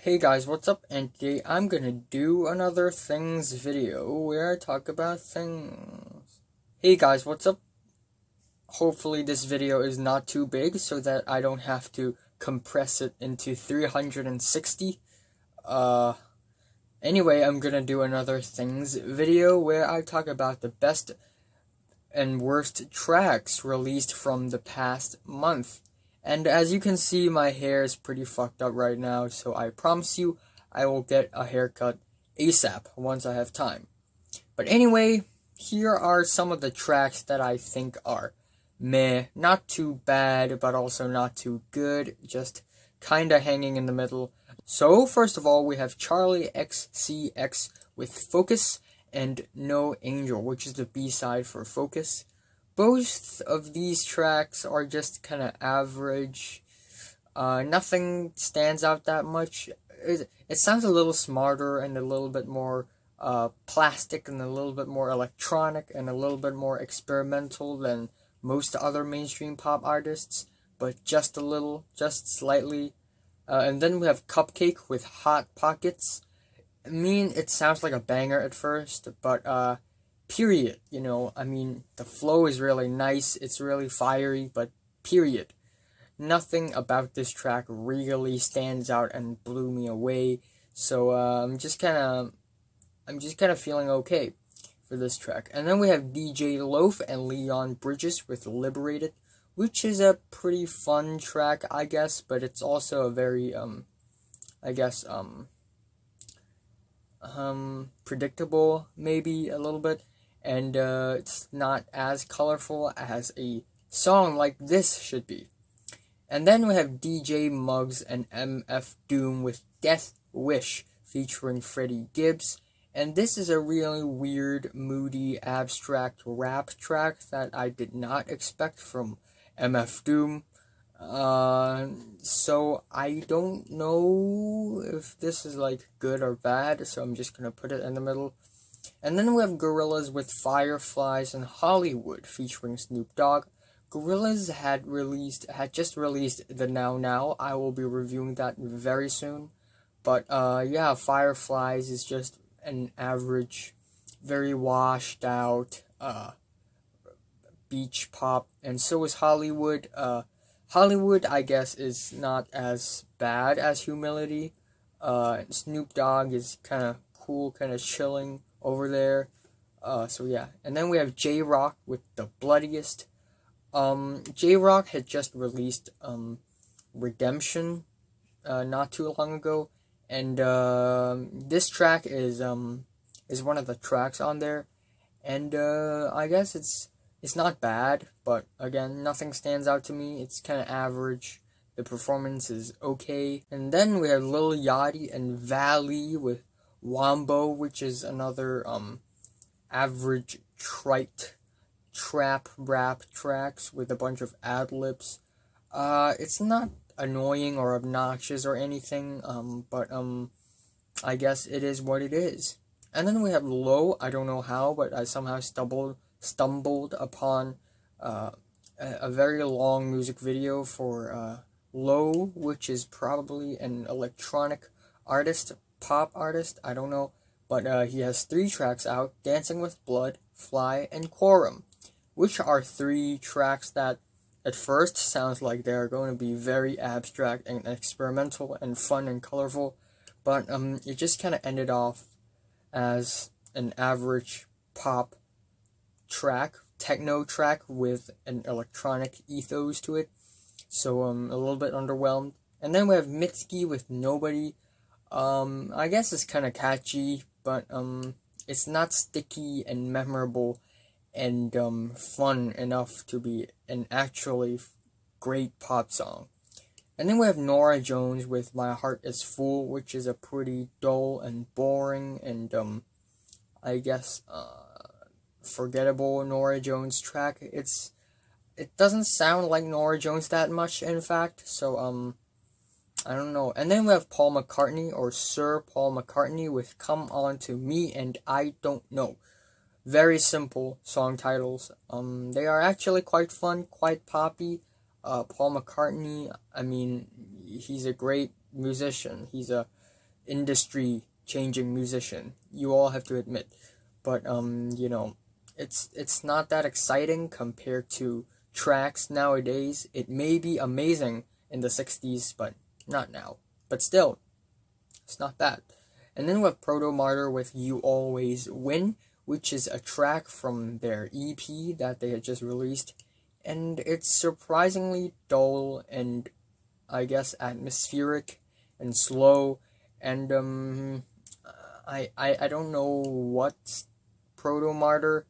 Hey guys, what's up? And today I'm gonna do another things video where I talk about things. Hey guys, what's up? Hopefully this video is not too big so that I don't have to compress it into 360. Anyway, I'm gonna do another things video where I talk about the best and worst tracks released from the past month. And as you can see, my hair is pretty fucked up right now, so I promise you I will get a haircut ASAP once I have time. But anyway, here are some of the tracks that I think are meh, not too bad, but also not too good, just kinda hanging in the middle. So, first of all, we have Charlie XCX with Focus and No Angel, which is the B-side for Focus. Both of these tracks are just kind of average. Nothing stands out that much. It sounds a little smarter and a little bit more plastic and a little bit more electronic and a little bit more experimental than most other mainstream pop artists, but just a little, just slightly. And then we have CupcakKe with Hot Pockets. I mean, it sounds like a banger at first, but period, the flow is really nice, it's really fiery, but period. Nothing about this track really stands out and blew me away, so I'm just kind of feeling okay for this track. And then we have DJ Loaf and Leon Bridges with Liberated, which is a pretty fun track, I guess, but it's also a very, predictable, maybe, a little bit. And it's not as colorful as a song like this should be. And then we have DJ Muggs and MF Doom with Death Wish featuring Freddie Gibbs. And this is a really weird, moody, abstract rap track that I did not expect from MF Doom. So I don't know if this is like good or bad, so I'm just gonna put it in the middle. And then we have Gorillaz with Fireflies and Hollywood featuring Snoop Dogg. Gorillaz had just released the Now Now. I will be reviewing that very soon. But yeah, Fireflies is just an average, very washed out beach pop, and so is Hollywood. Hollywood, I guess, is not as bad as Humility. Snoop Dogg is kind of cool, kind of chilling over there. So yeah. And then we have J-Rock with The Bloodiest. J-Rock had just released Redemption not too long ago, and this track is one of the tracks on there, and I guess it's not bad, but again, nothing stands out to me. It's kind of average. The performance is okay. And then we have Lil Yachty and Valley with Wombo, which is another average trite trap rap tracks with a bunch of ad-libs. It's not annoying or obnoxious or anything, but I guess it is what it is. And then we have Low. I don't know how, but I somehow stumbled upon a very long music video for Low, which is probably an electronic artist, pop artist, I don't know, but he has 3 tracks out: Dancing with Blood, Fly, and Quorum, which are 3 tracks that at first sounds like they're going to be very abstract and experimental and fun and colorful, but it just kind of ended off as an average pop track, techno track with an electronic ethos to it, so a little bit underwhelmed. And then we have Mitski with Nobody. I guess it's kind of catchy, but it's not sticky and memorable and fun enough to be an actually great pop song. And then we have Norah Jones with My Heart Is Full, which is a pretty dull and boring and I guess forgettable Norah Jones track. It doesn't sound like Norah Jones that much, in fact, so I don't know. And then we have Paul McCartney, or Sir Paul McCartney, with Come On To Me and I Don't Know. Very simple song titles. They are actually quite fun, quite poppy. Paul McCartney, I mean, he's a great musician. He's a industry changing musician. You all have to admit. But it's not that exciting compared to tracks nowadays. It may be amazing in the 60s, but not now. But still, it's not bad. And then we have Proto Martyr with You Always Win, which is a track from their EP that they had just released. And it's surprisingly dull and, I guess, atmospheric and slow. And I don't know what Proto Martyr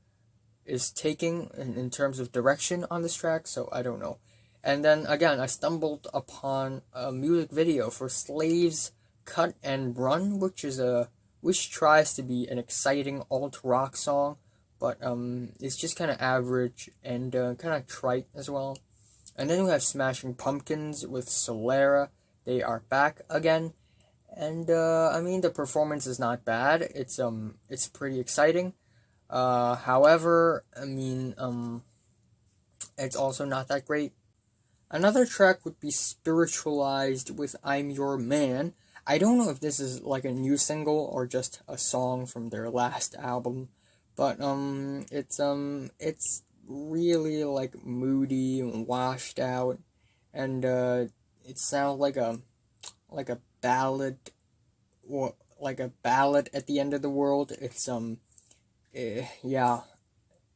is taking in terms of direction on this track, so I don't know. And then again, I stumbled upon a music video for Slaves Cut and Run, which tries to be an exciting alt rock song, but it's just kind of average and kind of trite as well. And then we have Smashing Pumpkins with Solera. They are back again, and the performance is not bad. It's pretty exciting. However, it's also not that great. Another track would be Spiritualized with I'm Your Man. I don't know if this is like a new single or just a song from their last album, but it's really like moody and washed out, and it sounds like a ballad, or like a ballad at the end of the world. It's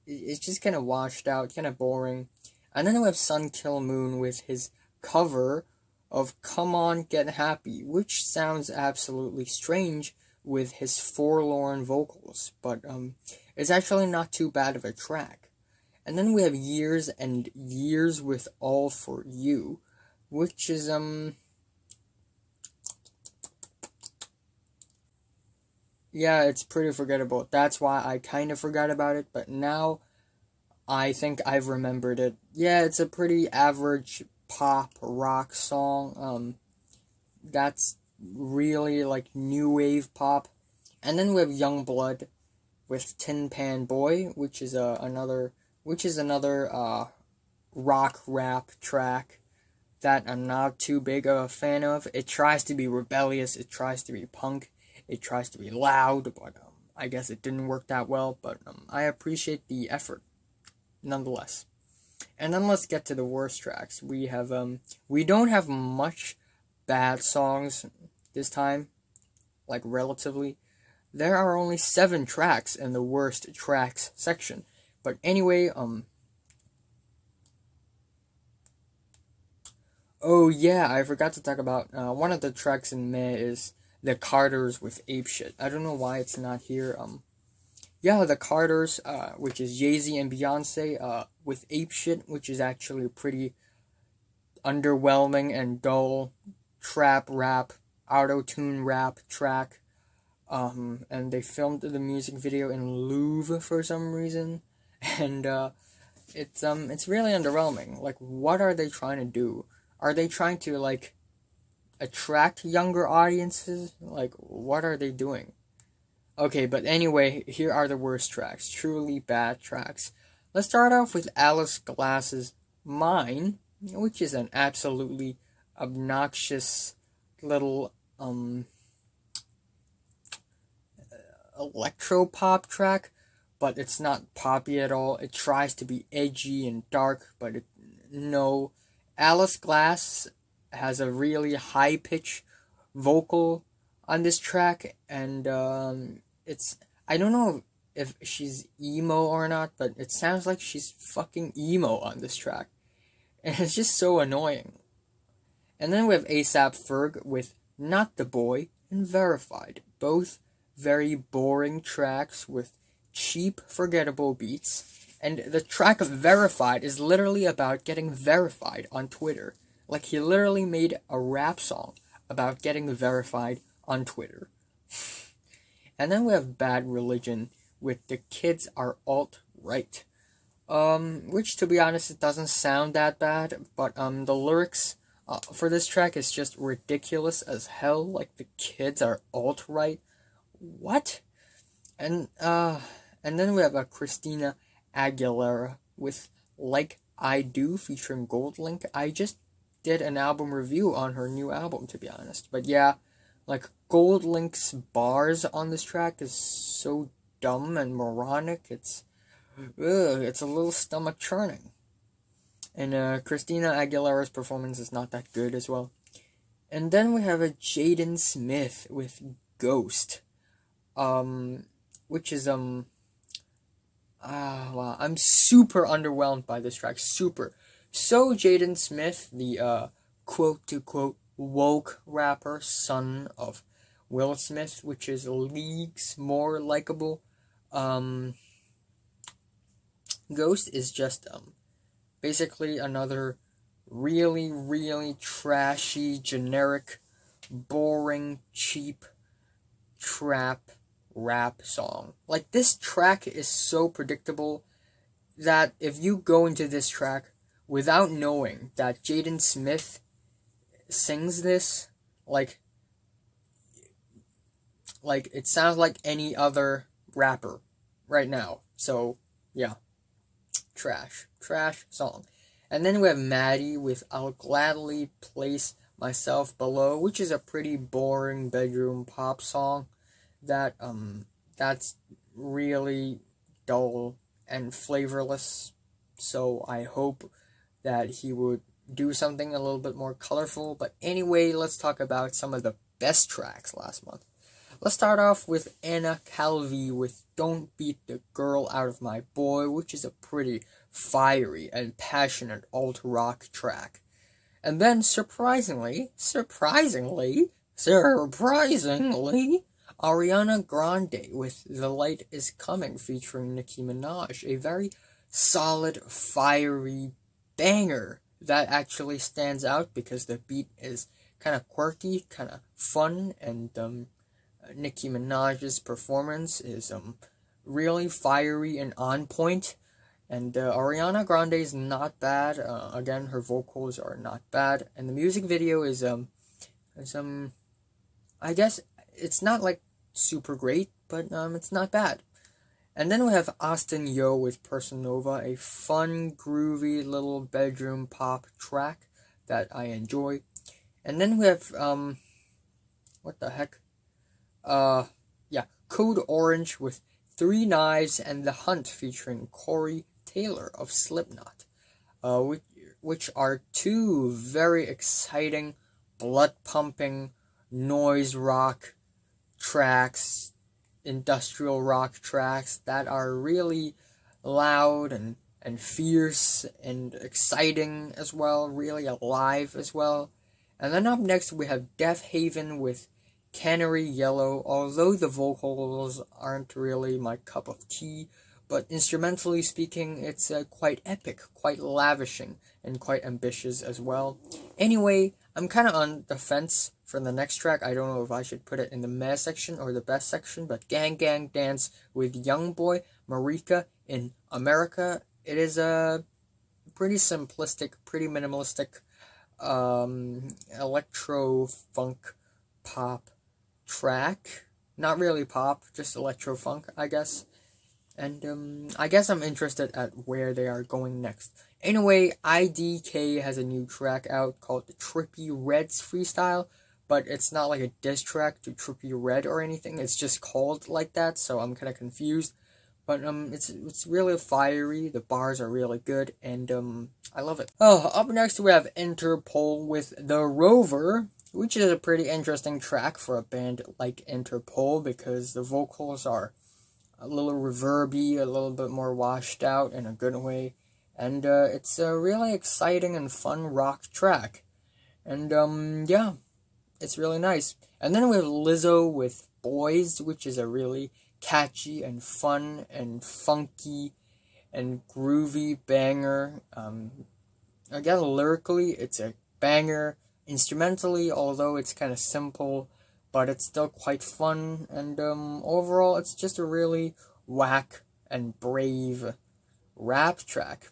it's just kind of washed out, kind of boring. And then we have Sun Kill Moon with his cover of Come On Get Happy, which sounds absolutely strange with his forlorn vocals, but it's actually not too bad of a track. And then we have Years and Years with All For You, which is yeah, it's pretty forgettable. That's why I kind of forgot about it, but now I think I've remembered it. Yeah, it's a pretty average pop rock song. That's really like new wave pop. And then we have Youngblood with Tin Pan Boy, which is another rock rap track that I'm not too big of a fan of. It tries to be rebellious, it tries to be punk, it tries to be loud, but I guess it didn't work that well, but I appreciate the effort nonetheless. And then let's get to the worst tracks. We have we don't have much bad songs this time, like relatively. There are only 7 tracks in the worst tracks section. But anyway, oh yeah, I forgot to talk about one of the tracks in May is The Carters with Apeshit. I don't know why it's not here. Yeah, The Carters, which is Jay-Z and Beyonce, with Apeshit, which is actually a pretty underwhelming and dull trap rap, auto-tune rap track. And they filmed the music video in Louvre for some reason, and it's really underwhelming. Like, what are they trying to do? Are they trying to like attract younger audiences? Like, what are they doing? Okay, but anyway, here are the worst tracks. Truly bad tracks. Let's start off with Alice Glass's Mine, which is an absolutely obnoxious little electro-pop track, but it's not poppy at all. It tries to be edgy and dark, but no. Alice Glass has a really high-pitched vocal on this track, and I don't know if she's emo or not, but it sounds like she's fucking emo on this track, and it's just so annoying. And then we have ASAP Ferg with Not the Boy and Verified, both very boring tracks with cheap, forgettable beats, and the track of Verified is literally about getting verified on Twitter. Like, he literally made a rap song about getting verified on Twitter. And then we have Bad Religion with The Kids Are Alt-Right. Which, to be honest, it doesn't sound that bad, but the lyrics for this track is just ridiculous as hell. Like, the kids are alt-right. What? And then we have a Christina Aguilera with Like I Do featuring Gold Link. I just did an album review on her new album, to be honest. But yeah, Like, Gold Link's bars on this track is so dumb and moronic, it's a little stomach churning. And Christina Aguilera's performance is not that good as well. And then we have a Jaden Smith with Ghost, which is wow, I'm super underwhelmed by this track, super. So Jaden Smith, the quote to quote woke rapper, son of Will Smith, which is leagues more likable. Ghost is just basically another really, really trashy, generic, boring, cheap trap rap song. Like, this track is so predictable that if you go into this track without knowing that Jaden Smith sings this, like it sounds like any other rapper right now. So yeah, trash song. And then we have Maddie with I'll Gladly Place Myself Below, which is a pretty boring bedroom pop song that's really dull and flavorless. So I hope that he would do something a little bit more colorful. But anyway, let's talk about some of the best tracks last month. Let's start off with Anna Calvi with Don't Beat the Girl Out of My Boy, which is a pretty fiery and passionate alt-rock track. And then, surprisingly, Ariana Grande with The Light Is Coming featuring Nicki Minaj, a very solid, fiery banger that actually stands out because the beat is kind of quirky, kind of fun, and Nicki Minaj's performance is really fiery and on point. And Ariana Grande is not bad. Again, her vocals are not bad, and the music video is I guess it's not like super great, but it's not bad. And then we have Austenyo with Personova, a fun, groovy little bedroom pop track that I enjoy. And then we have what the heck? Code Orange with Three Knives and The Hunt featuring Corey Taylor of Slipknot, which are two very exciting, blood-pumping, noise rock tracks, industrial rock tracks that are really loud and fierce and exciting as well, really alive as well. And then up next we have Deafhaven with Canary Yellow, although the vocals aren't really my cup of tea, but instrumentally speaking, it's quite epic, quite lavishing, and quite ambitious as well. Anyway, I'm kind of on the fence for the next track. I don't know if I should put it in the meh section or the best section, but Gang Gang Dance with Youngboy, Marika in America. It is a pretty simplistic, pretty minimalistic, electro-funk pop track. Not really pop, just electro-funk, I guess. And I guess I'm interested at where they are going next. Anyway, IDK has a new track out called the Trippie Red's Freestyle, but it's not like a diss track to Trippie Red or anything. It's just called like that, so I'm kind of confused. But it's really fiery. The bars are really good, and I love it. Oh, up next we have Interpol with The Rover, which is a pretty interesting track for a band like Interpol because the vocals are a little reverby, a little bit more washed out in a good way. And it's a really exciting and fun rock track. And yeah, it's really nice. And then we have Lizzo with Boys, which is a really catchy and fun and funky and groovy banger. Again, lyrically, it's a banger. Instrumentally, although it's kind of simple, but it's still quite fun, and overall it's just a really whack and brave rap track.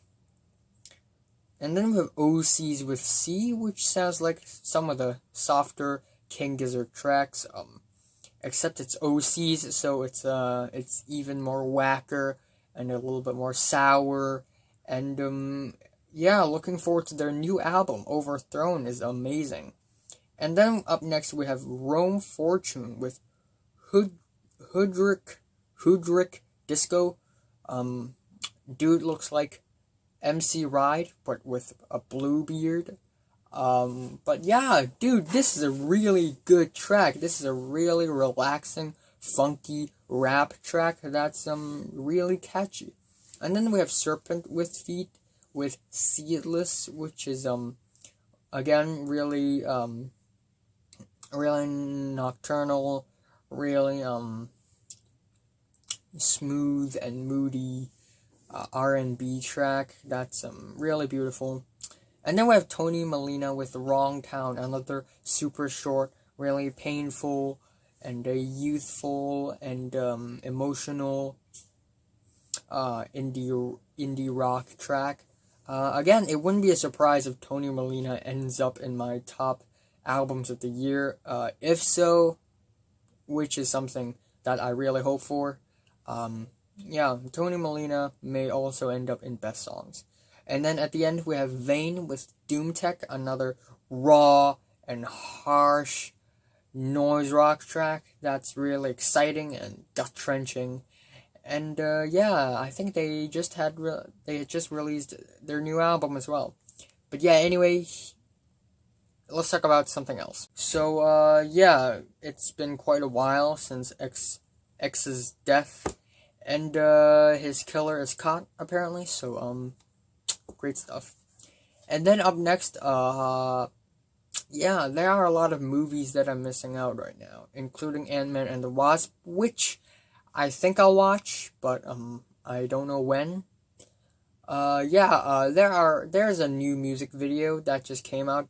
And then we have OCs with C, which sounds like some of the softer King Gizzard tracks, except it's OCs, so it's even more whacker and a little bit more sour, and yeah, looking forward to their new album. Overthrown is amazing. And then up next we have Rome Fortune with HOODRICH Disco. Dude looks like MC Ride, but with a blue beard. But yeah, dude, this is a really good track. This is a really relaxing, funky rap track that's really catchy. And then we have serpentwithfeet with Seedless, which is again really really nocturnal, really smooth and moody R&B track that's really beautiful. And then we have Tony Molina with Wrong Town, another super short, really painful and youthful and emotional indie rock track. Again, it wouldn't be a surprise if Tony Molina ends up in my top albums of the year. If so, which is something that I really hope for. Yeah, Tony Molina may also end up in best songs. And then at the end, we have Vane with Doomtech, another raw and harsh noise rock track that's really exciting and gut-wrenching. And yeah, I think they had just released their new album as well. But yeah, anyway, let's talk about something else. So yeah, it's been quite a while since X's death, and his killer is caught apparently. So great stuff. And then up next, yeah, there are a lot of movies that I'm missing out right now, including Ant-Man and the Wasp, which I think I'll watch, but I don't know when. Yeah, there's a new music video that just came out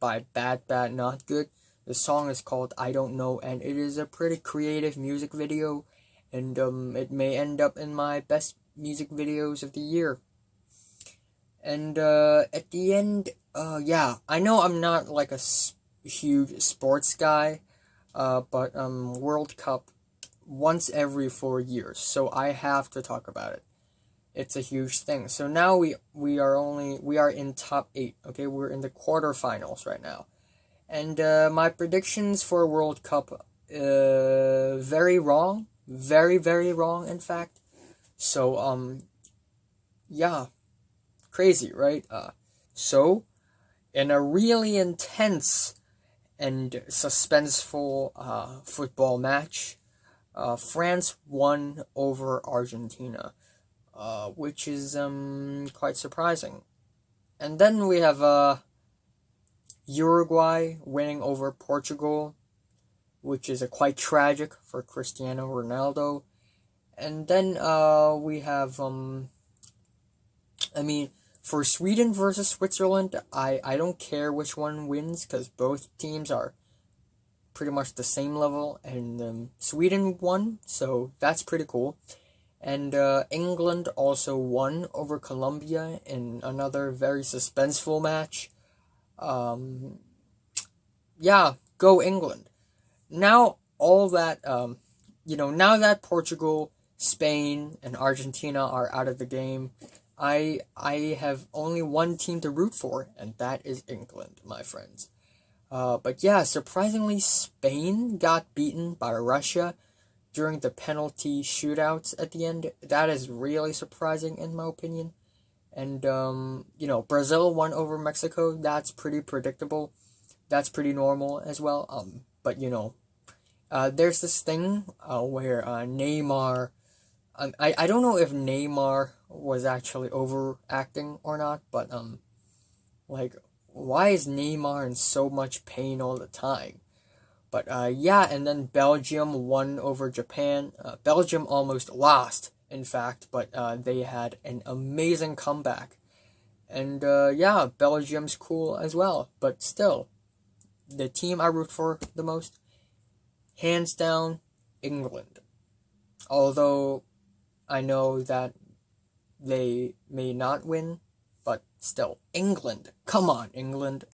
by Bad Bad Not Good. The song is called I Don't Know, and it is a pretty creative music video, and it may end up in my best music videos of the year. And at the end, yeah, I know I'm not like a huge sports guy, but World Cup once every 4 years, so I have to talk about it. It's a huge thing. So now we are in top 8. Okay, we're in the quarterfinals right now, and my predictions for World Cup very wrong, very wrong, in fact. So yeah. Crazy, right? So, in a really intense and suspenseful football match, France won over Argentina, which is quite surprising. And then we have Uruguay winning over Portugal, which is quite tragic for Cristiano Ronaldo. And then we have for Sweden versus Switzerland, I don't care which one wins, because both teams are pretty much the same level, and Sweden won, so that's pretty cool. And England also won over Colombia in another very suspenseful match. Yeah, go England. Now, all that, now that Portugal, Spain, and Argentina are out of the game, I have only one team to root for, and that is England, my friends. But yeah, surprisingly, Spain got beaten by Russia during the penalty shootouts at the end. That is really surprising, in my opinion. And, Brazil won over Mexico. That's pretty predictable. That's pretty normal as well. But, there's this thing where Neymar... I don't know if Neymar was actually overacting or not, but why is Neymar in so much pain all the time? But yeah, and then Belgium won over Japan. Belgium almost lost, in fact, but they had an amazing comeback. And yeah, Belgium's cool as well, but still, the team I root for the most, hands down, England. Although I know that they may not win, but still, England. Come on, England.